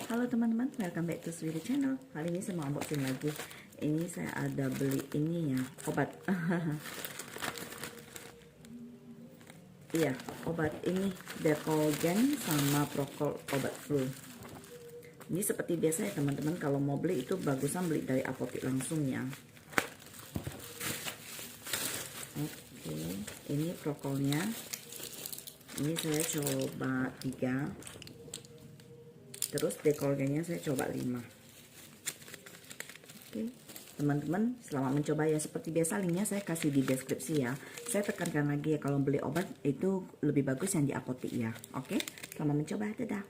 Halo teman-teman, welcome back to Sweety Channel. Kali ini saya mau unboxing lagi. Ini saya ada beli ini ya, obat. Iya, obat ini Decolgen sama Procol obat flu. Ini seperti biasa ya teman-teman, kalau mau beli itu bagusan beli dari apotek langsung ya. Oke, ini Procolnya. Ini saya coba 3. Terus Decolgennya saya coba 5. Oke, teman-teman selamat mencoba ya. Seperti biasa linknya saya kasih di deskripsi ya. Saya tekankan lagi ya, kalau beli obat itu lebih bagus yang di apotek ya. Oke, selamat mencoba, dadah.